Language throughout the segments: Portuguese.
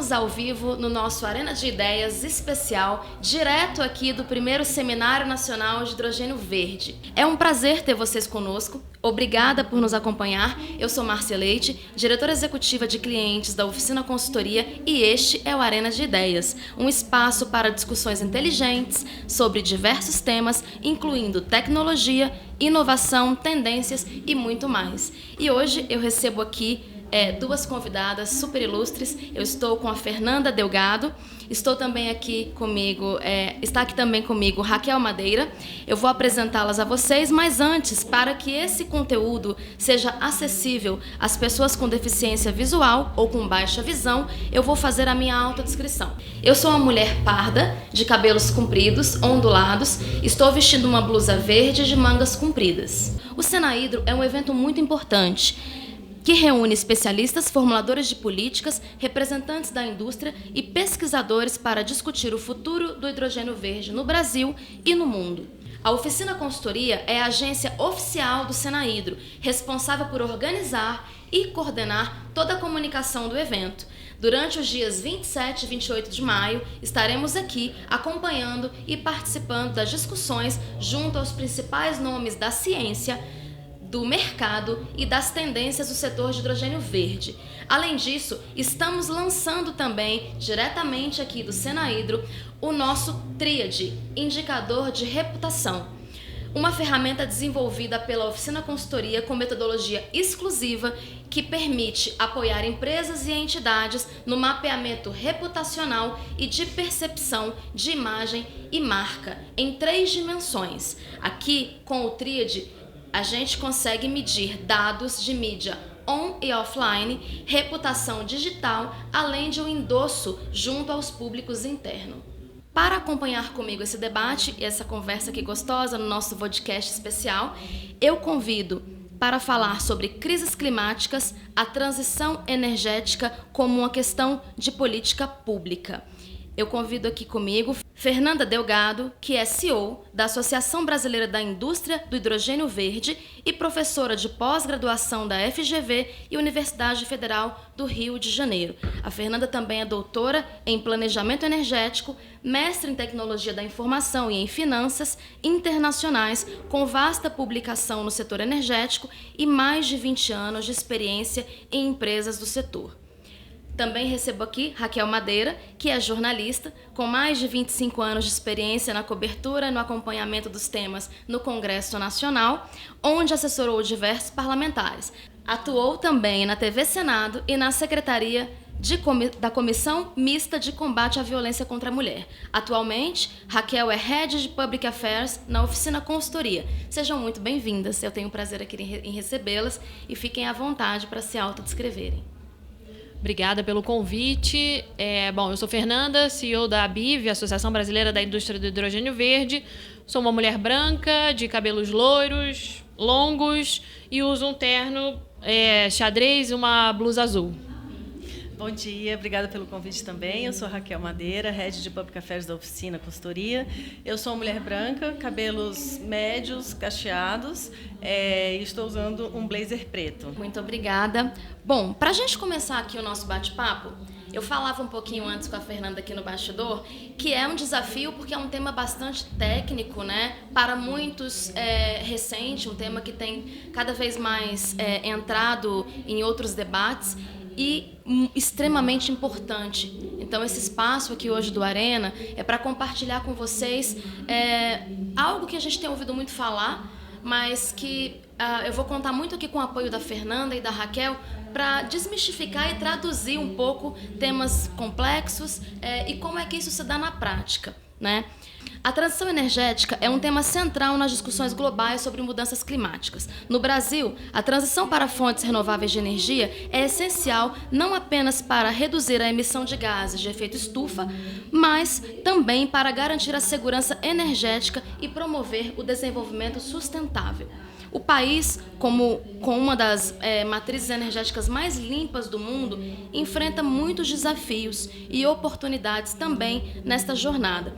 Estamos ao vivo no nosso Arena de Ideias especial, direto aqui do primeiro Seminário Nacional de Hidrogênio Verde. É um prazer ter vocês conosco. Obrigada por nos acompanhar. Eu sou Márcia Leite, diretora executiva de clientes da Oficina Consultoria, e este é o Arena de Ideias, um espaço para discussões inteligentes sobre diversos temas, incluindo tecnologia, inovação, tendências e muito mais. E hoje eu recebo aqui duas convidadas super ilustres. Eu estou com a Fernanda Delgado, está aqui também comigo Raquel Madeira. Eu vou apresentá-las a vocês, mas antes, para que esse conteúdo seja acessível às pessoas com deficiência visual ou com baixa visão, eu vou fazer a minha autodescrição. Eu sou uma mulher parda, de cabelos compridos, ondulados, estou vestindo uma blusa verde de mangas compridas. O Senahidro é um evento muito importante, que reúne especialistas, formuladores de políticas, representantes da indústria e pesquisadores para discutir o futuro do hidrogênio verde no Brasil e no mundo. A Oficina Consultoria é a agência oficial do Senahidro, responsável por organizar e coordenar toda a comunicação do evento. Durante os dias 27 e 28 de maio, estaremos aqui acompanhando e participando das discussões junto aos principais nomes da ciência, do mercado e das tendências do setor de hidrogênio verde. Além disso, estamos lançando também, diretamente aqui do Senahidro, o nosso Tríade, Indicador de Reputação, uma ferramenta desenvolvida pela Oficina Consultoria com metodologia exclusiva que permite apoiar empresas e entidades no mapeamento reputacional e de percepção de imagem e marca em 3 dimensões. Aqui, com o Tríade, a gente consegue medir dados de mídia on e offline, reputação digital, além de um endosso junto aos públicos internos. Para acompanhar comigo esse debate e essa conversa aqui gostosa no nosso podcast especial, eu convido para falar sobre crises climáticas, a transição energética como uma questão de política pública. Eu convido aqui comigo Fernanda Delgado, que é CEO da Associação Brasileira da Indústria do Hidrogênio Verde e professora de pós-graduação da FGV e Universidade Federal do Rio de Janeiro. A Fernanda também é doutora em Planejamento Energético, mestre em Tecnologia da Informação e em Finanças Internacionais, com vasta publicação no setor energético e mais de 20 anos de experiência em empresas do setor. Também recebo aqui Raquel Madeira, que é jornalista, com mais de 25 anos de experiência na cobertura e no acompanhamento dos temas no Congresso Nacional, onde assessorou diversos parlamentares. Atuou também na TV Senado e na Secretaria da Comissão Mista de Combate à Violência contra a Mulher. Atualmente, Raquel é Head de Public Affairs na Oficina Consultoria. Sejam muito bem-vindas, eu tenho o prazer aqui em recebê-las e fiquem à vontade para se autodescreverem. Obrigada pelo convite. Eu sou Fernanda, CEO da ABIV, Associação Brasileira da Indústria do Hidrogênio Verde. Sou uma mulher branca, de cabelos loiros, longos, e uso um terno xadrez e uma blusa azul. Bom dia, obrigada pelo convite também. Eu sou Raquel Madeira, Head de Public Affairs da Oficina Consultoria. Eu sou uma mulher branca, cabelos médios, cacheados, e estou usando um blazer preto. Muito obrigada. Bom, para a gente começar aqui o nosso bate-papo, eu falava um pouquinho antes com a Fernanda aqui no bastidor, que é um desafio porque é um tema bastante técnico, né? Para muitos recente, um tema que tem cada vez mais entrado em outros debates, e extremamente importante. Então, esse espaço aqui hoje do Arena é para compartilhar com vocês algo que a gente tem ouvido muito falar, mas que eu vou contar muito aqui com o apoio da Fernanda e da Raquel para desmistificar e traduzir um pouco temas complexos e como é que isso se dá na prática, né? A transição energética é um tema central nas discussões globais sobre mudanças climáticas. No Brasil, a transição para fontes renováveis de energia é essencial não apenas para reduzir a emissão de gases de efeito estufa, mas também para garantir a segurança energética e promover o desenvolvimento sustentável. O país, com uma das matrizes energéticas mais limpas do mundo, enfrenta muitos desafios e oportunidades também nesta jornada.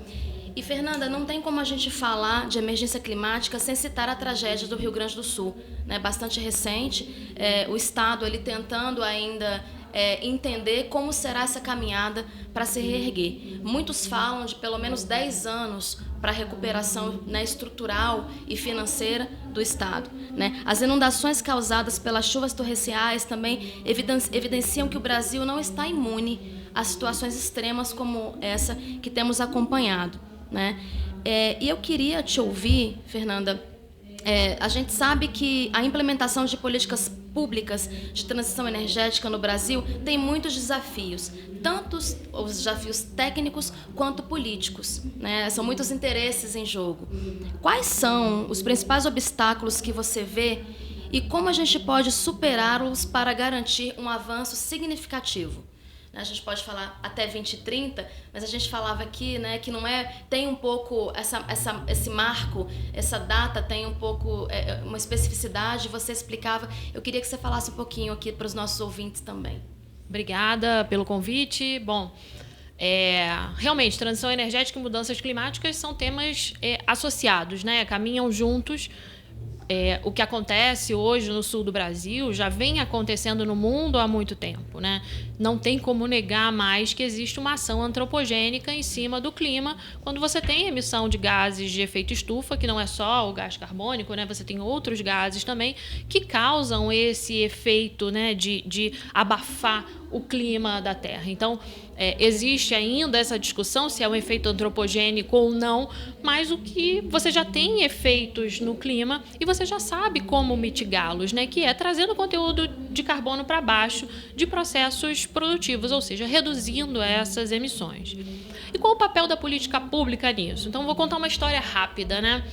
E, Fernanda, não tem como a gente falar de emergência climática sem citar a tragédia do Rio Grande do Sul, né? Bastante recente, o Estado ele tentando ainda entender como será essa caminhada para se reerguer. Muitos falam de pelo menos 10 anos para a recuperação, né, estrutural e financeira do Estado, né? As inundações causadas pelas chuvas torrenciais também evidenciam que o Brasil não está imune a situações extremas como essa que temos acompanhado, né? E eu queria te ouvir, Fernanda. A gente sabe que a implementação de políticas públicas de transição energética no Brasil tem muitos desafios, tanto os desafios técnicos quanto políticos, né? São muitos interesses em jogo. Quais são os principais obstáculos que você vê e como a gente pode superá-los para garantir um avanço significativo? A gente pode falar até 2030, mas a gente falava aqui, né, que não tem um pouco esse marco, essa data tem um pouco uma especificidade. Você explicava. Eu queria que você falasse um pouquinho aqui para os nossos ouvintes também. Obrigada pelo convite. Bom, realmente, transição energética e mudanças climáticas são temas associados, né? Caminham juntos. O que acontece hoje no sul do Brasil já vem acontecendo no mundo há muito tempo, né? Não tem como negar mais que existe uma ação antropogênica em cima do clima quando você tem emissão de gases de efeito estufa, que não é só o gás carbônico, né? Você tem outros gases também que causam esse efeito, né, de abafar o clima da Terra. Então, existe ainda essa discussão se é um efeito antropogênico ou não, mas o que você já tem efeitos no clima e você já sabe como mitigá-los, né? Que é trazendo conteúdo de carbono para baixo de processos produtivos, ou seja, reduzindo essas emissões. E qual o papel da política pública nisso? Então, vou contar uma história rápida, né?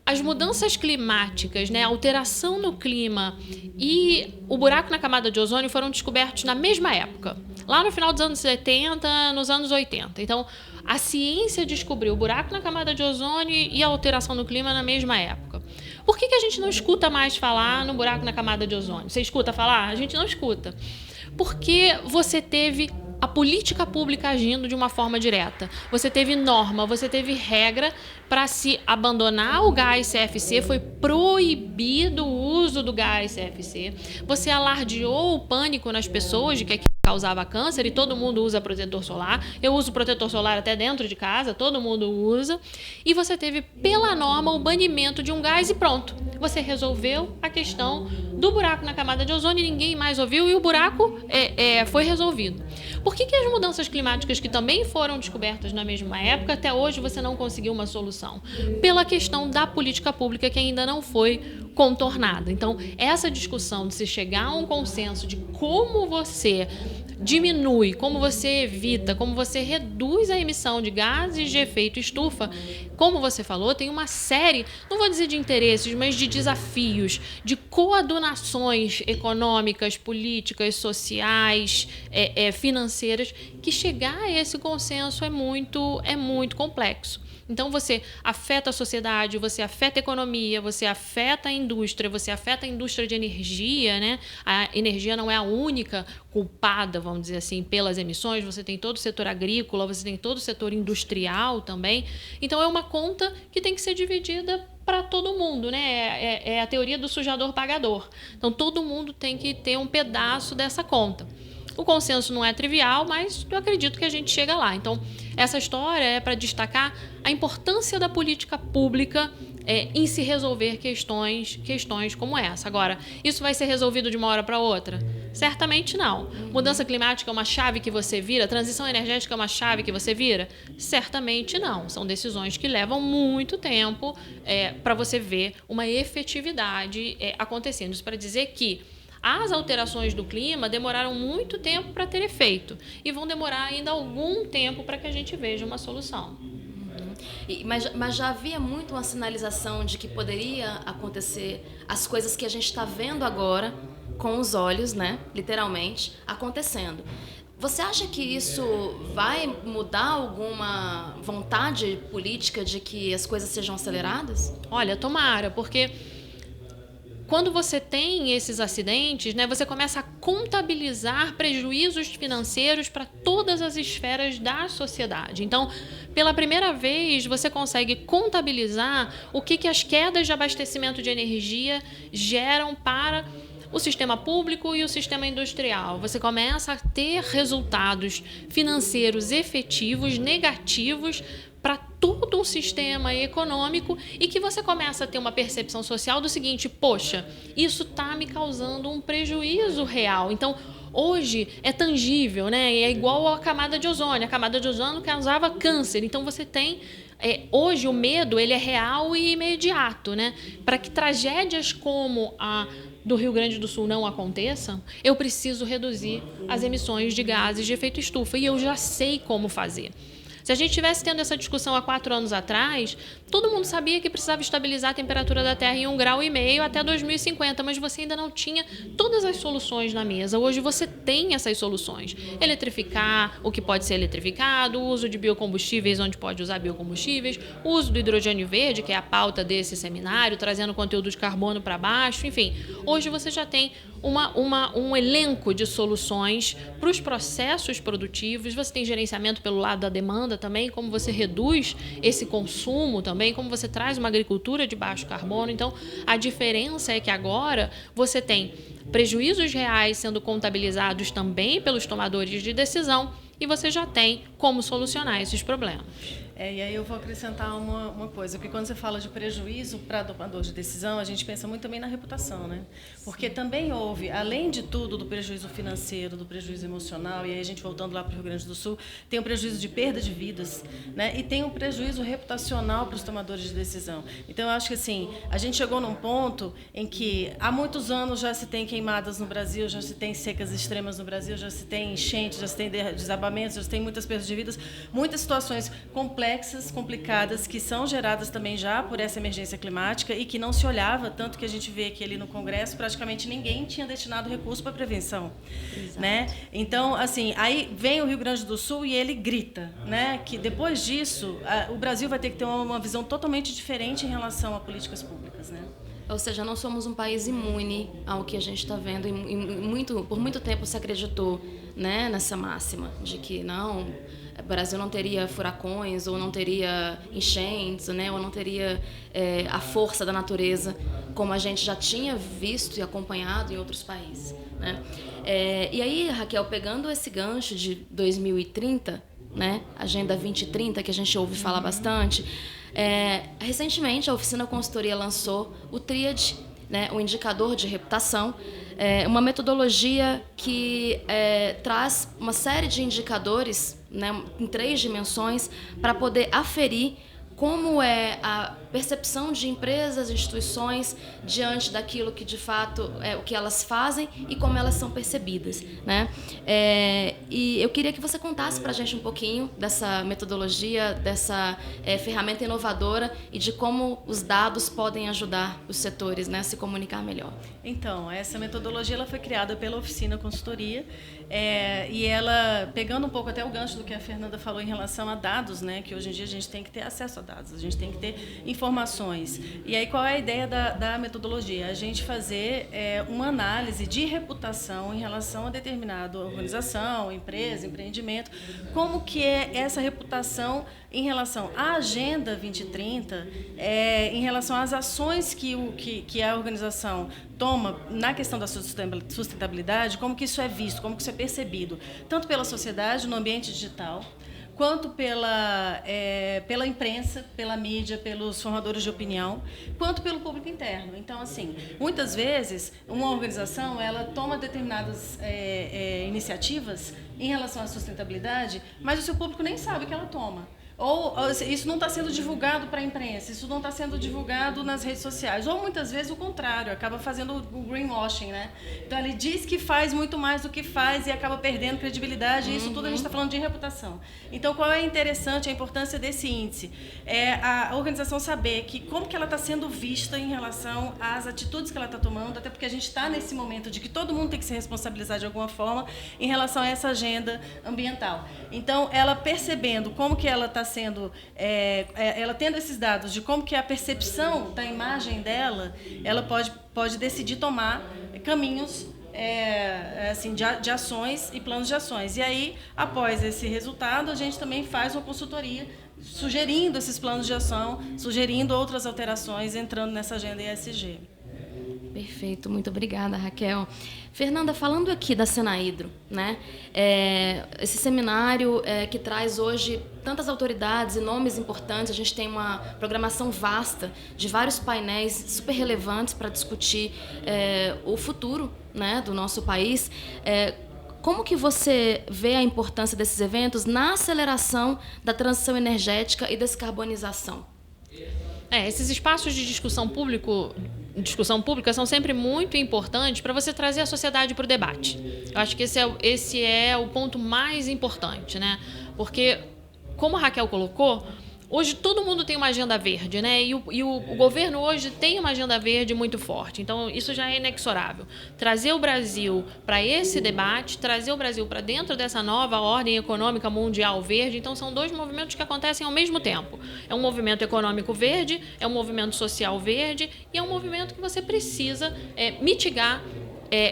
As mudanças climáticas, né, a alteração no clima e o buraco na camada de ozônio foram descobertos na mesma época, lá no final dos anos 70, nos anos 80. Então, a ciência descobriu o buraco na camada de ozônio e a alteração no clima na mesma época. Por que a gente não escuta mais falar no buraco na camada de ozônio? Você escuta falar? A gente não escuta. Porque você teve a política pública agindo de uma forma direta. Você teve norma, você teve regra para se abandonar o gás CFC, foi proibido o uso do gás CFC. Você alardeou o pânico nas pessoas de que aquilo causava câncer e todo mundo usa protetor solar. Eu uso protetor solar até dentro de casa, todo mundo usa. E você teve, pela norma, o banimento de um gás e pronto. Você resolveu a questão do buraco na camada de ozônio e ninguém mais ouviu e o buraco foi resolvido. Por que as mudanças climáticas que também foram descobertas na mesma época, até hoje você não conseguiu uma solução? Pela questão da política pública que ainda não foi contornada. Então, essa discussão de se chegar a um consenso de como você diminui, como você evita, como você reduz a emissão de gases de efeito estufa, como você falou, tem uma série, não vou dizer de interesses, mas de desafios, de coadunações econômicas, políticas, sociais, financeiras, que chegar a esse consenso é muito complexo. Então, você afeta a sociedade, você afeta a economia, você afeta a indústria de energia, né? A energia não é a única culpada, vamos dizer assim, pelas emissões. Você tem todo o setor agrícola, você tem todo o setor industrial também. Então, é uma conta que tem que ser dividida para todo mundo, né? É a teoria do sujador-pagador. Então, todo mundo tem que ter um pedaço dessa conta. O consenso não é trivial, mas eu acredito que a gente chega lá. Então, essa história é para destacar a importância da política pública em se resolver questões como essa. Agora, isso vai ser resolvido de uma hora para outra? Certamente não. Mudança climática é uma chave que você vira? Transição energética é uma chave que você vira? Certamente não. São decisões que levam muito tempo para você ver uma efetividade acontecendo. Isso para dizer que as alterações do clima demoraram muito tempo para ter efeito e vão demorar ainda algum tempo para que a gente veja uma solução. Mas já havia muito uma sinalização de que poderia acontecer as coisas que a gente está vendo agora com os olhos, né, literalmente, acontecendo. Você acha que isso vai mudar alguma vontade política de que as coisas sejam aceleradas? Olha, tomara, porque quando você tem esses acidentes, né, você começa a contabilizar prejuízos financeiros para todas as esferas da sociedade. Então, pela primeira vez, você consegue contabilizar o que as quedas de abastecimento de energia geram para o sistema público e o sistema industrial. Você começa a ter resultados financeiros efetivos, negativos, para todo um sistema econômico, e que você começa a ter uma percepção social do seguinte: poxa, isso está me causando um prejuízo real. Então, hoje é tangível, né? É igual a camada de ozônio. A camada de ozônio causava câncer. Então, você tem... hoje o medo ele é real e imediato, né? Para que tragédias como a do Rio Grande do Sul não aconteçam, eu preciso reduzir as emissões de gases de efeito estufa, e eu já sei como fazer. Se a gente estivesse tendo essa discussão há 4 anos atrás, todo mundo sabia que precisava estabilizar a temperatura da Terra em 1,5 graus até 2050, mas você ainda não tinha todas as soluções na mesa. Hoje você tem essas soluções. Eletrificar o que pode ser eletrificado, o uso de biocombustíveis onde pode usar biocombustíveis, o uso do hidrogênio verde, que é a pauta desse seminário, trazendo conteúdo de carbono para baixo, enfim. Hoje você já tem um elenco de soluções para os processos produtivos. Você tem gerenciamento pelo lado da demanda também, como você reduz esse consumo também, como você traz uma agricultura de baixo carbono. Então, a diferença é que agora você tem prejuízos reais sendo contabilizados também pelos tomadores de decisão, e você já tem como solucionar esses problemas. E aí eu vou acrescentar uma coisa, porque quando você fala de prejuízo para tomador de decisão, a gente pensa muito também na reputação, né? Porque também houve, além de tudo, do prejuízo financeiro, do prejuízo emocional, e aí a gente voltando lá para o Rio Grande do Sul, tem o prejuízo de perda de vidas, né? E tem um prejuízo reputacional para os tomadores de decisão. Então, eu acho que assim, a gente chegou num ponto em que há muitos anos já se tem queimadas no Brasil, já se tem secas extremas no Brasil, já se tem enchentes, já se tem desabamentos, já se tem muitas perdas de vidas, muitas situações complexas, complicadas, que são geradas também já por essa emergência climática e que não se olhava, tanto que a gente vê que ali no Congresso praticamente ninguém tinha destinado recurso para prevenção, né? Então, assim, aí vem o Rio Grande do Sul e ele grita, né, que depois disso o Brasil vai ter que ter uma visão totalmente diferente em relação a políticas públicas, né? Ou seja, não somos um país imune ao que a gente está vendo, e por muito tempo se acreditou, né, nessa máxima de que não, o Brasil não teria furacões, ou não teria enchentes, né, ou não teria a força da natureza, como a gente já tinha visto e acompanhado em outros países, né? E aí, Raquel, pegando esse gancho de 2030, né, Agenda 2030, que a gente ouve falar bastante, recentemente a Oficina Consultoria lançou o TRIAD, né, o indicador de reputação, uma metodologia que traz uma série de indicadores, né, em 3 dimensões, para poder aferir como é a percepção de empresas, instituições diante daquilo que de fato é o que elas fazem e como elas são percebidas, né? E eu queria que você contasse para a gente um pouquinho dessa metodologia, dessa ferramenta inovadora e de como os dados podem ajudar os setores, né, a se comunicar melhor. Então, essa metodologia ela foi criada pela Oficina Consultoria, e ela, pegando um pouco até o gancho do que a Fernanda falou em relação a dados, né, que hoje em dia a gente tem que ter acesso a dados, a gente tem que ter informações. E aí, qual é a ideia da metodologia? A gente fazer uma análise de reputação em relação a determinada organização, empresa, empreendimento, como que é essa reputação em relação à Agenda 2030, em relação às ações que a organização toma na questão da sustentabilidade, como que isso é visto, como que isso é percebido, tanto pela sociedade no ambiente digital, quanto pela imprensa, pela mídia, pelos formadores de opinião, quanto pelo público interno. Então, assim, muitas vezes, uma organização ela toma determinadas iniciativas em relação à sustentabilidade, mas o seu público nem sabe que ela toma. Ou isso não está sendo divulgado para a imprensa, isso não está sendo divulgado nas redes sociais. Ou, muitas vezes, o contrário, acaba fazendo o greenwashing, né? Então, ele diz que faz muito mais do que faz e acaba perdendo credibilidade. E isso tudo a gente está falando de reputação. Então, qual é interessante a importância desse índice? É a organização saber que como que ela está sendo vista em relação às atitudes que ela está tomando, até porque a gente está nesse momento de que todo mundo tem que se responsabilizar de alguma forma em relação a essa agenda ambiental. Então, ela percebendo como que ela está sendo, ela tendo esses dados de como que é a percepção da imagem dela, ela pode decidir tomar caminhos assim, de ações e planos de ações. E aí, após esse resultado, a gente também faz uma consultoria sugerindo esses planos de ação, sugerindo outras alterações, entrando nessa agenda ESG. Perfeito, muito obrigada, Raquel. Fernanda, falando aqui da Senahidro, né? Esse seminário que traz hoje tantas autoridades e nomes importantes, a gente tem uma programação vasta de vários painéis super relevantes para discutir o futuro, né, do nosso país. Como que você vê a importância desses eventos na aceleração da transição energética e descarbonização? Esses espaços de discussão pública são sempre muito importantes para você trazer a sociedade para o debate. Eu acho que esse é o ponto mais importante, né? Porque, como a Raquel colocou, hoje todo mundo tem uma agenda verde, né? E o governo hoje tem uma agenda verde muito forte. Então, isso já é inexorável. Trazer o Brasil para esse debate, trazer o Brasil para dentro dessa nova ordem econômica mundial verde. Então, são dois movimentos que acontecem ao mesmo tempo. É um movimento econômico verde, é um movimento social verde e é um movimento que você precisa mitigar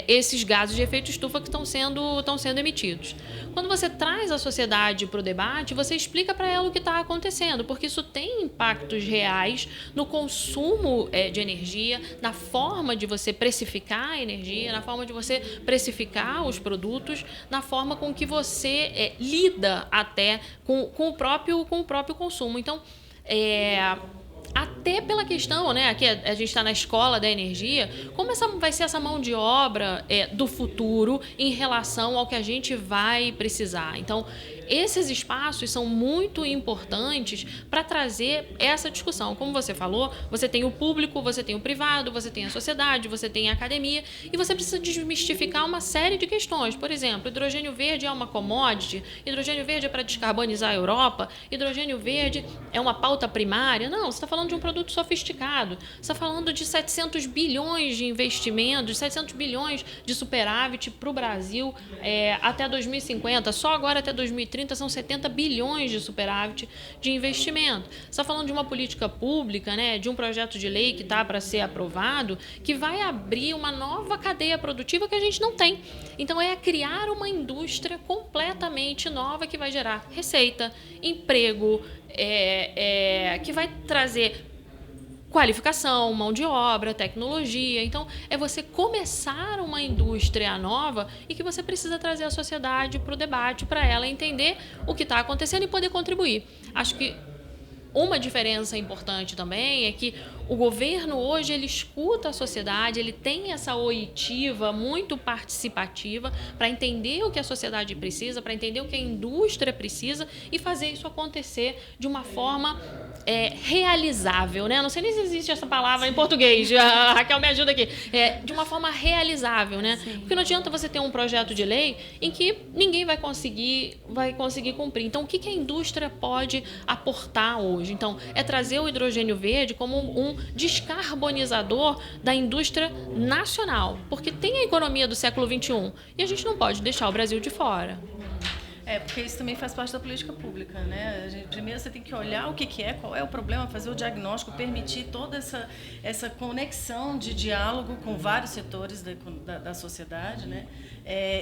esses gases de efeito estufa que estão sendo emitidos. Quando você traz a sociedade para o debate, você explica para ela o que está acontecendo, porque isso tem impactos reais no consumo de energia, na forma de você precificar a energia, na forma de você precificar os produtos, na forma com que você lida até com o próprio consumo. Então, até pela questão, né? Aqui a gente está na escola da energia, como vai ser essa mão de obra do futuro em relação ao que a gente vai precisar. Então, esses espaços são muito importantes para trazer essa discussão. Como você falou, você tem o público, você tem o privado, você tem a sociedade, você tem a academia e você precisa desmistificar uma série de questões. Por exemplo, hidrogênio verde é uma commodity, hidrogênio verde é para descarbonizar a Europa, hidrogênio verde é uma pauta primária. Não, você está falando de um produto sofisticado, você está falando de 700 bilhões de investimentos, 700 bilhões de superávit para o Brasil até 2050, só agora até 2030 são 70 bilhões de superávit de investimento. Você está falando de uma política pública, né, de um projeto de lei que está para ser aprovado, que vai abrir uma nova cadeia produtiva que a gente não tem. Então, criar uma indústria completamente nova que vai gerar receita, emprego, que vai trazer qualificação, mão de obra, tecnologia. Então, é você começar uma indústria nova e que você precisa trazer a sociedade para o debate, para ela entender o que está acontecendo e poder contribuir. Acho que uma diferença importante também é que o governo hoje ele escuta a sociedade, ele tem essa oitiva muito participativa para entender o que a sociedade precisa, para entender o que a indústria precisa e fazer isso acontecer de uma forma realizável, né? Não sei nem se existe essa palavra em português, a Raquel me ajuda aqui. De uma forma realizável, né? Sim. Porque não adianta você ter um projeto de lei em que ninguém vai conseguir cumprir. Então, o que a indústria pode aportar hoje? Então, é trazer o hidrogênio verde como um descarbonizador da indústria nacional, porque tem a economia do século XXI e a gente não pode deixar o Brasil de fora. Porque isso também faz parte da política pública, né? Primeiro você tem que olhar o que é, qual é o problema, fazer o diagnóstico, permitir toda essa conexão de diálogo com vários setores da sociedade, né?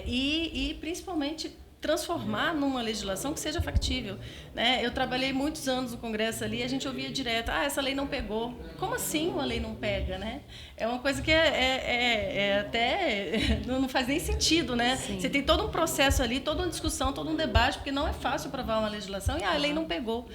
E principalmente transformar numa legislação que seja factível, né? Eu trabalhei muitos anos no Congresso ali e a gente ouvia direto, essa lei não pegou. Como assim uma lei não pega, né? É uma coisa que até não faz nem sentido, né? Sim. Você tem todo um processo ali, toda uma discussão, todo um debate, porque não é fácil aprovar uma legislação e a lei não pegou.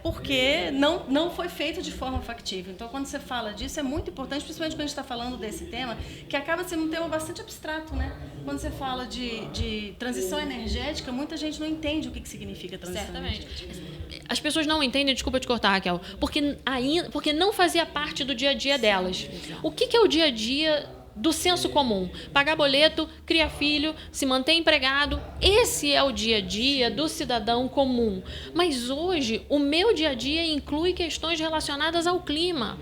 Porque não foi feito de forma factível. Então, quando você fala disso, é muito importante, principalmente quando a gente está falando desse tema, que acaba sendo um tema bastante abstrato, né? Quando você fala de transição energética, muita gente não entende o que significa transição energética. As pessoas não entendem, desculpa te cortar, Raquel, porque não fazia parte do dia a dia delas. O que é o dia a dia do senso comum? Pagar boleto, criar filho, se manter empregado, esse é o dia a dia do cidadão comum. Mas hoje, o meu dia a dia inclui questões relacionadas ao clima,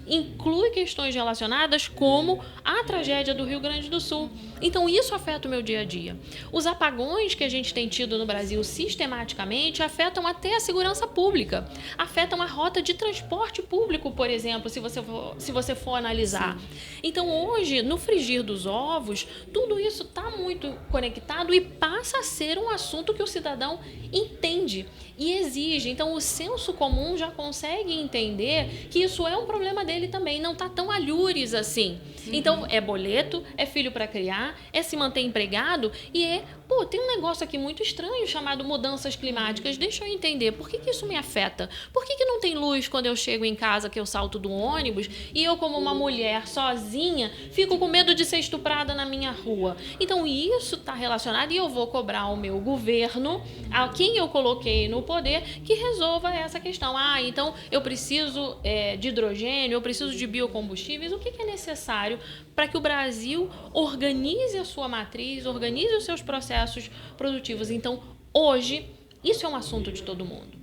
inclui questões relacionadas como a tragédia do Rio Grande do Sul. Então, isso afeta o meu dia a dia. Os apagões que a gente tem tido no Brasil sistematicamente afetam até a segurança pública, afetam a rota de transporte público, por exemplo, se você for analisar. Sim. Então, hoje, no frigir dos ovos, tudo isso está muito conectado e passa a ser um assunto que o cidadão entende e exige. Então, o senso comum já consegue entender que isso é um problema dele ele também não está tão alhures assim. Então, é boleto, é filho para criar, é se manter empregado e tem um negócio aqui muito estranho chamado mudanças climáticas. Deixa eu entender, por que isso me afeta? Por que não tem luz quando eu chego em casa, que eu salto do ônibus e eu, como uma mulher sozinha, fico com medo de ser estuprada na minha rua? Então, isso está relacionado e eu vou cobrar ao meu governo, a quem eu coloquei no poder, que resolva essa questão. Então eu preciso de hidrogênio, eu preciso de biocombustíveis. O que é necessário para que o Brasil organize a sua matriz, organize os seus processos produtivos? Então, hoje, isso é um assunto de todo mundo.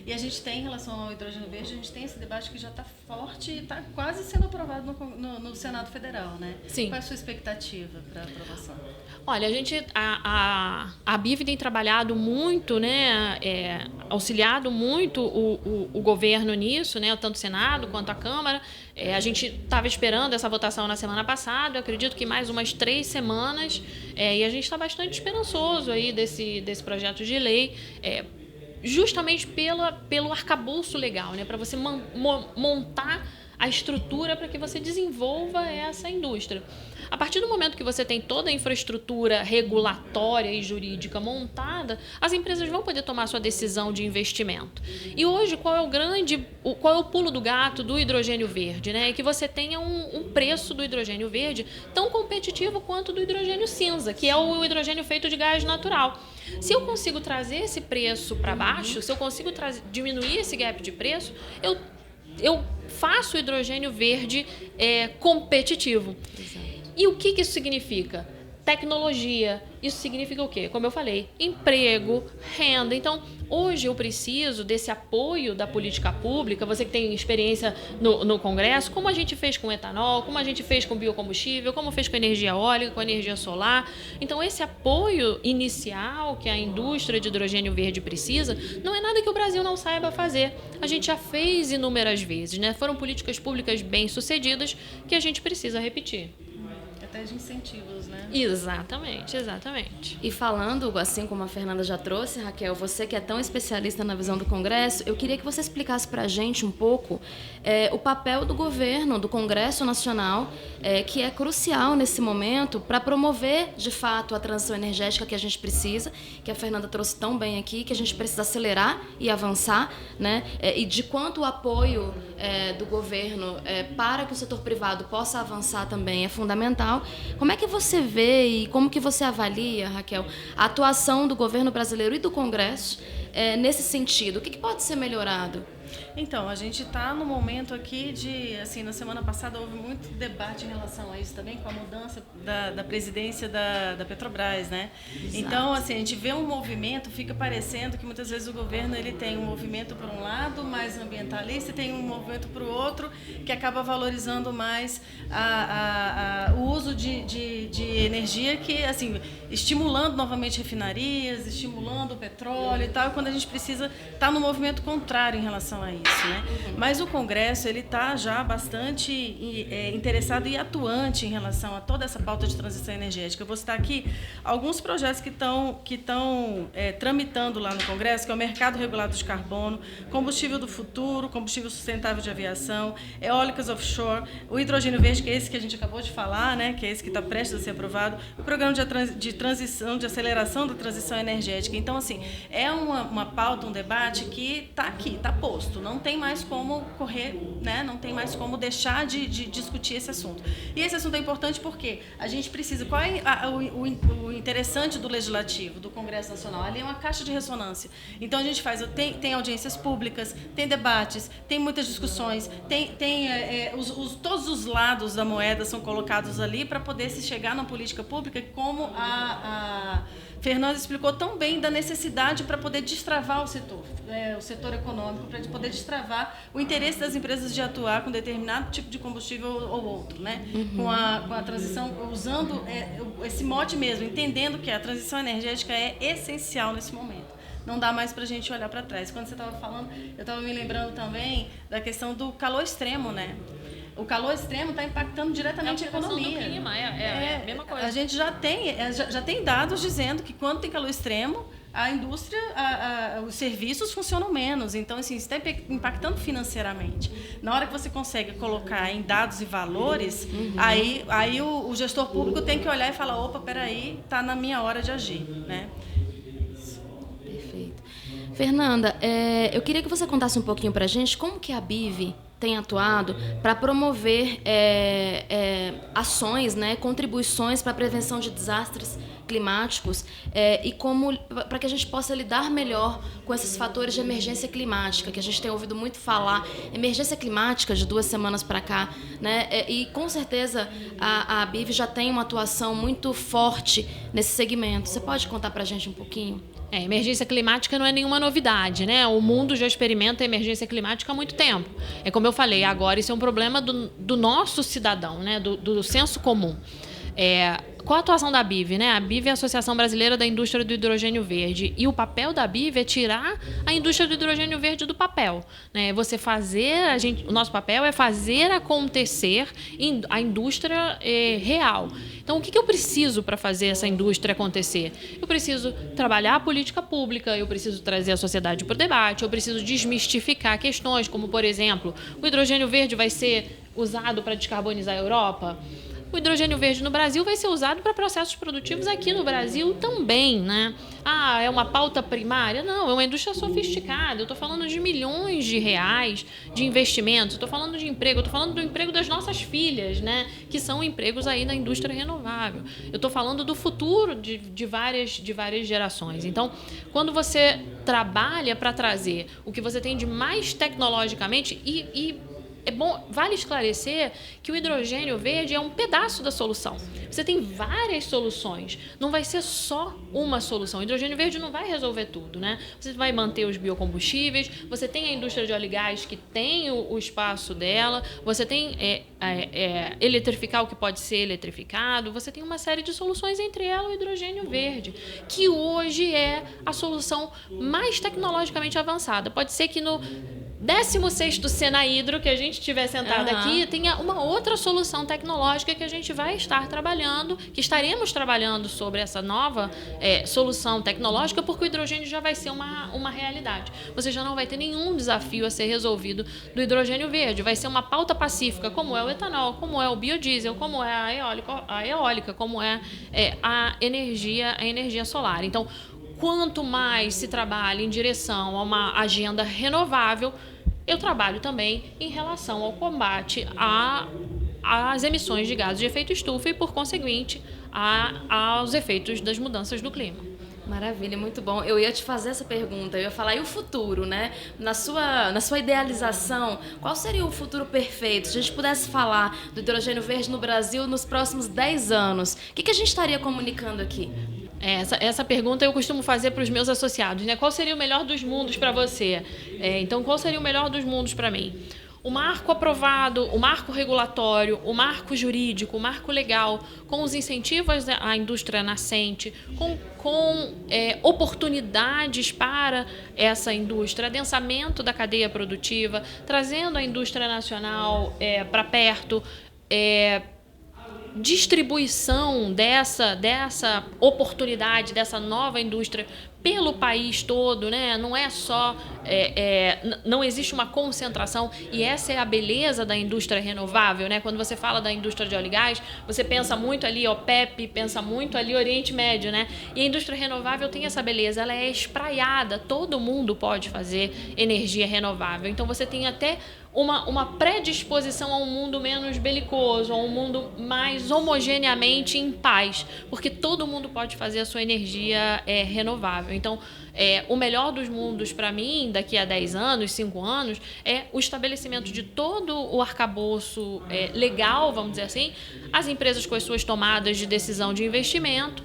E a gente tem, em relação ao hidrogênio verde, a gente tem esse debate que já está forte e está quase sendo aprovado no Senado Federal, né? Sim. Qual é a sua expectativa para a aprovação? Olha, a BIV tem trabalhado muito, né, auxiliado muito o governo nisso, né, tanto o Senado quanto a Câmara. A gente estava esperando essa votação na semana passada, eu acredito que mais umas 3 semanas, e a gente está bastante esperançoso aí desse projeto de lei, justamente pelo arcabouço legal, né, para você montar a estrutura para que você desenvolva essa indústria. A partir do momento que você tem toda a infraestrutura regulatória e jurídica montada, as empresas vão poder tomar sua decisão de investimento. E hoje, qual é o pulo do gato do hidrogênio verde? Né? É que você tenha um preço do hidrogênio verde tão competitivo quanto do hidrogênio cinza, que é o hidrogênio feito de gás natural. Se eu consigo trazer esse preço para baixo, se eu consigo diminuir esse gap de preço, eu faço o hidrogênio verde competitivo. Exato. E o que isso significa? Tecnologia. Isso significa o quê? Como eu falei, emprego, renda. Então, hoje eu preciso desse apoio da política pública. Você que tem experiência no Congresso, como a gente fez com etanol, como a gente fez com biocombustível, como fez com energia eólica, com energia solar. Então, esse apoio inicial que a indústria de hidrogênio verde precisa, não é nada que o Brasil não saiba fazer. A gente já fez inúmeras vezes, né? Foram políticas públicas bem-sucedidas que a gente precisa repetir. Até de incentivos, né? Exatamente. E falando, assim como a Fernanda já trouxe, Raquel, você que é tão especialista na visão do Congresso, eu queria que você explicasse para a gente um pouco o papel do governo, do Congresso Nacional, que é crucial nesse momento para promover, de fato, a transição energética que a gente precisa, que a Fernanda trouxe tão bem aqui, que a gente precisa acelerar e avançar, né? E de quanto o apoio do governo para que o setor privado possa avançar também é fundamental. Como é que você vê e como que você avalia, Raquel, a atuação do governo brasileiro e do Congresso nesse sentido? O que pode ser melhorado? Então, a gente está no momento aqui na semana passada houve muito debate em relação a isso também, com a mudança da presidência da Petrobras, né? Exato. Então, a gente vê um movimento, fica parecendo que muitas vezes o governo ele tem um movimento por um lado mais ambientalista e tem um movimento para o outro que acaba valorizando mais o uso de energia que, estimulando novamente refinarias, estimulando o petróleo e tal, quando a gente precisa estar no movimento contrário em relação a isso. Né? Mas o Congresso ele está já bastante interessado e atuante em relação a toda essa pauta de transição energética. Eu vou citar aqui alguns projetos que estão tramitando lá no Congresso, que é o mercado regulado de carbono, combustível do futuro, combustível sustentável de aviação, eólicas offshore, o hidrogênio verde, que é esse que a gente acabou de falar, né? Que é esse que está prestes a ser aprovado, o programa de transição, de aceleração da transição energética. Então, é uma pauta, um debate que está aqui, está posto. Não tem mais como correr, né? Não tem mais como deixar de discutir esse assunto. E esse assunto é importante porque a gente precisa... Qual é o interessante do Legislativo, do Congresso Nacional? Ali é uma caixa de ressonância. Então, a gente tem audiências públicas, tem debates, tem muitas discussões, todos os lados da moeda são colocados ali para poder se chegar na política pública, como a Fernanda explicou tão bem da necessidade para poder destravar o setor econômico, para poder destravar o interesse das empresas de atuar com determinado tipo de combustível ou outro, né? Com a transição, usando esse mote mesmo, entendendo que a transição energética é essencial nesse momento. Não dá mais para a gente olhar para trás. Quando você estava falando, eu estava me lembrando também da questão do calor extremo, né? O calor extremo está impactando diretamente a economia. Do clima, é a mesma coisa. A gente já tem dados dizendo que quando tem calor extremo, a indústria, os serviços funcionam menos. Então, assim, isso está impactando financeiramente. Na hora que você consegue colocar em dados e valores, aí o gestor público tem que olhar e falar, opa, peraí, está na minha hora de agir, né? Perfeito. Fernanda, eu queria que você contasse um pouquinho para a gente como que a BIV tem atuado para promover ações, né, contribuições para a prevenção de desastres climáticos e como para que a gente possa lidar melhor com esses fatores de emergência climática, que a gente tem ouvido muito falar, emergência climática de 2 semanas para cá, né? E com certeza a BIV já tem uma atuação muito forte nesse segmento. Você pode contar para a gente um pouquinho? Emergência climática não é nenhuma novidade, né? O mundo já experimenta emergência climática há muito tempo. É como eu falei, agora isso é um problema do nosso cidadão, né? Do senso comum. Qual a atuação da BIV, né? A BIV é a Associação Brasileira da Indústria do Hidrogênio Verde. E o papel da BIV é tirar a indústria do hidrogênio verde do papel, né? O nosso papel é fazer acontecer a indústria real. Então, o que eu preciso para fazer essa indústria acontecer? Eu preciso trabalhar a política pública, eu preciso trazer a sociedade para o debate, eu preciso desmistificar questões como, por exemplo, o hidrogênio verde vai ser usado para descarbonizar a Europa? O hidrogênio verde no Brasil vai ser usado para processos produtivos aqui no Brasil também, né? É uma pauta primária? Não, é uma indústria sofisticada. Eu estou falando de milhões de reais de investimentos, estou falando de emprego, estou falando do emprego das nossas filhas, né? Que são empregos aí na indústria renovável. Eu estou falando do futuro de várias gerações. Então, quando você trabalha para trazer o que você tem de mais tecnologicamente vale esclarecer que o hidrogênio verde é um pedaço da solução. Você tem várias soluções, não vai ser só uma solução. O hidrogênio verde não vai resolver tudo, né? Você vai manter os biocombustíveis, você tem a indústria de óleo e gás que tem o espaço dela, você tem eletrificar o que pode ser eletrificado, você tem uma série de soluções, entre elas o hidrogênio verde, que hoje é a solução mais tecnologicamente avançada. Pode ser que no 16º Senahidro, que a gente estiver sentado aqui, tenha uma outra solução tecnológica que a gente vai estar trabalhando, que estaremos trabalhando sobre essa nova solução tecnológica, porque o hidrogênio já vai ser uma realidade. Você já não vai ter nenhum desafio a ser resolvido do hidrogênio verde. Vai ser uma pauta pacífica, como é o etanol, como é o biodiesel, como é a eólica, como é a energia solar. Então, quanto mais se trabalha em direção a uma agenda renovável, eu trabalho também em relação ao combate às emissões de gases de efeito estufa e, por conseguinte, aos efeitos das mudanças do clima. Maravilha, muito bom. Eu ia te fazer essa pergunta, eu ia falar, e o futuro, né? Na sua idealização, qual seria o futuro perfeito? Se a gente pudesse falar do hidrogênio verde no Brasil nos próximos 10 anos, o que a gente estaria comunicando aqui? Essa pergunta eu costumo fazer para os meus associados, né? Qual seria o melhor dos mundos para você? Então, qual seria o melhor dos mundos para mim? O marco aprovado, o marco regulatório, o marco jurídico, o marco legal, com os incentivos à indústria nascente, com oportunidades para essa indústria, adensamento da cadeia produtiva, trazendo a indústria nacional para perto, distribuição dessa oportunidade, dessa nova indústria pelo país todo, né? Não é só não existe uma concentração, e essa é a beleza da indústria renovável, né? Quando você fala da indústria de óleo e gás, você pensa muito ali OPEP, pensa muito ali Oriente Médio, né? E a indústria renovável tem essa beleza, ela é espraiada, todo mundo pode fazer energia renovável. Então você tem até uma predisposição a um mundo menos belicoso, a um mundo mais homogeneamente em paz, porque todo mundo pode fazer a sua energia renovável. Então, o melhor dos mundos para mim, daqui a 10 anos, 5 anos, é o estabelecimento de todo o arcabouço legal, vamos dizer assim, as empresas com as suas tomadas de decisão de investimento,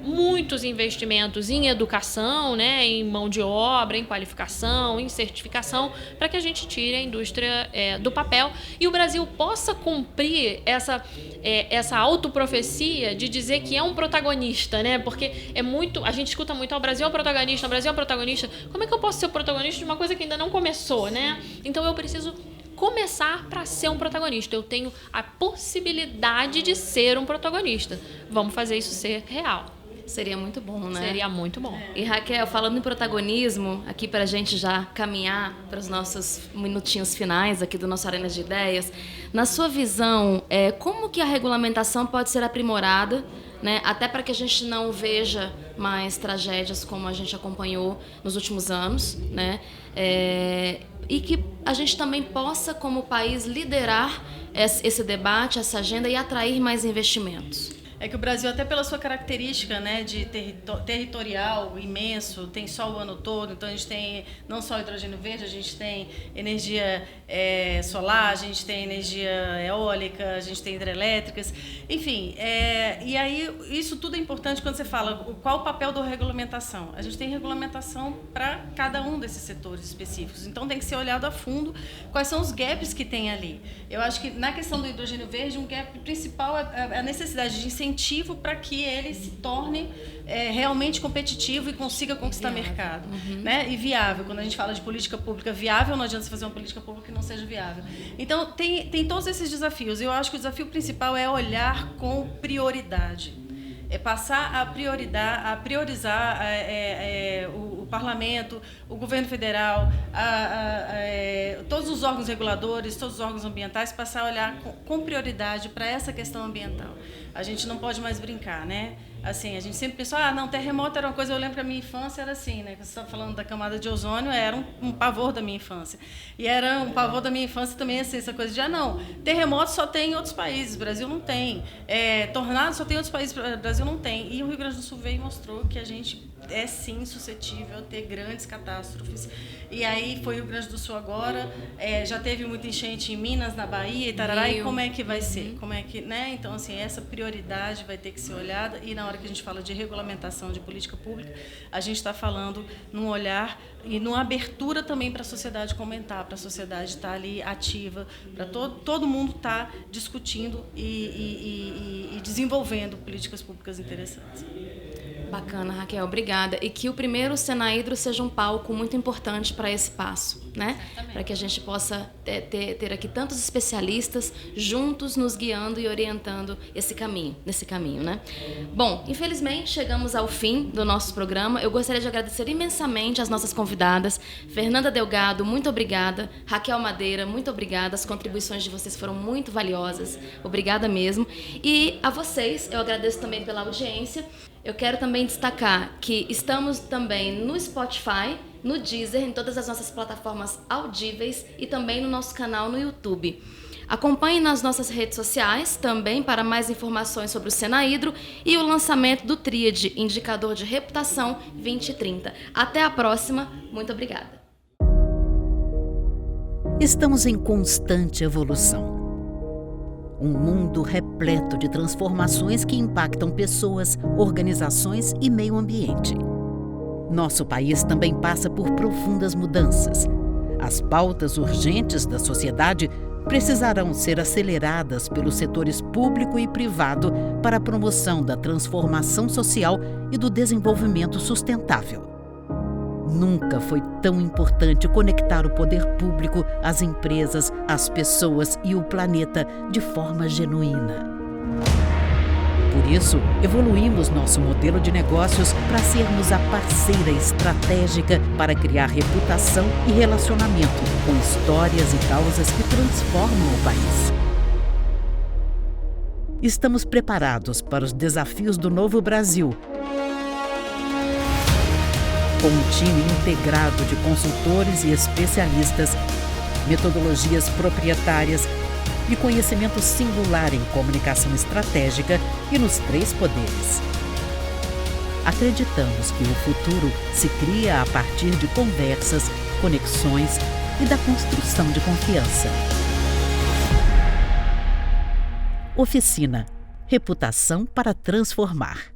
muitos investimentos em educação, né, em mão de obra, em qualificação, em certificação, para que a gente tire a indústria do papel e o Brasil possa cumprir essa autoprofecia de dizer que é um protagonista, né? Porque a gente escuta muito, o Brasil é um protagonista, o Brasil é um protagonista. Como é que eu posso ser o protagonista de uma coisa que ainda não começou, né? Então eu preciso começar para ser um protagonista. Eu tenho a possibilidade de ser um protagonista. Vamos fazer isso ser real. Seria muito bom, né? Seria muito bom. E Raquel, falando em protagonismo, aqui para a gente já caminhar para os nossos minutinhos finais aqui do nosso Arena de Ideias, na sua visão, como que a regulamentação pode ser aprimorada, né, até para que a gente não veja mais tragédias como a gente acompanhou nos últimos anos, né, e que a gente também possa, como país, liderar esse debate, essa agenda e atrair mais investimentos? É que o Brasil, até pela sua característica, né, de territorial imenso, tem sol o ano todo, então a gente tem não só hidrogênio verde, a gente tem energia solar, a gente tem energia eólica, a gente tem hidrelétricas, enfim, e aí isso tudo é importante quando você fala qual o papel da regulamentação. A gente tem regulamentação para cada um desses setores específicos, então tem que ser olhado a fundo quais são os gaps que tem ali. Eu acho que na questão do hidrogênio verde, um gap principal é a necessidade de incentivo para que ele se torne realmente competitivo e consiga conquistar mercado, né? E viável. Quando a gente fala de política pública viável, não adianta você fazer uma política pública que não seja viável. Então, tem todos esses desafios. Eu acho que o desafio principal é olhar com prioridade. É passar a priorizar o parlamento, o governo federal, todos os órgãos reguladores, todos os órgãos ambientais, passar a olhar com prioridade para essa questão ambiental. A gente não pode mais brincar, né? Assim, a gente sempre pensou, não, terremoto era uma coisa, eu lembro que a minha infância era assim, né? Você estava falando da camada de ozônio, era um pavor da minha infância. E era um pavor da minha infância também, assim, essa coisa de, não, terremoto só tem em outros países, o Brasil não tem. Tornado só tem em outros países, o Brasil não tem. E o Rio Grande do Sul veio e mostrou que a gente é, sim, suscetível a ter grandes catástrofes. E aí foi o Rio Grande do Sul agora, já teve muita enchente em Minas, na Bahia e tarará, e como é que vai ser? Como é que, né? Então, assim, essa prioridade vai ter que ser olhada, e na hora que a gente fala de regulamentação de política pública, a gente está falando num olhar e numa abertura também para a sociedade comentar, para a sociedade estar ali ativa, para todo mundo estar discutindo e desenvolvendo políticas públicas interessantes. Bacana, Raquel, obrigada. E que o primeiro Senahidro seja um palco muito importante para esse passo, né? Para que a gente possa ter aqui tantos especialistas juntos nos guiando e orientando nesse caminho, né? Bom, infelizmente chegamos ao fim do nosso programa. Eu gostaria de agradecer imensamente as nossas convidadas. Fernanda Delgado, muito obrigada. Raquel Madeira, muito obrigada. As contribuições de vocês foram muito valiosas. Obrigada mesmo. E a vocês, eu agradeço também pela audiência. Eu quero também destacar que estamos também no Spotify, no Deezer, em todas as nossas plataformas audíveis e também no nosso canal no YouTube. Acompanhe nas nossas redes sociais também para mais informações sobre o Senahidro e o lançamento do Tríade, Indicador de Reputação 2030. Até a próxima. Muito obrigada. Estamos em constante evolução. Um mundo repleto de transformações que impactam pessoas, organizações e meio ambiente. Nosso país também passa por profundas mudanças. As pautas urgentes da sociedade precisarão ser aceleradas pelos setores público e privado para a promoção da transformação social e do desenvolvimento sustentável. Nunca foi tão importante conectar o poder público, as empresas, as pessoas e o planeta de forma genuína. Por isso, evoluímos nosso modelo de negócios para sermos a parceira estratégica para criar reputação e relacionamento com histórias e causas que transformam o país. Estamos preparados para os desafios do novo Brasil, com um time integrado de consultores e especialistas, metodologias proprietárias e conhecimento singular em comunicação estratégica e nos 3 poderes. Acreditamos que o futuro se cria a partir de conversas, conexões e da construção de confiança. Oficina. Reputação para transformar.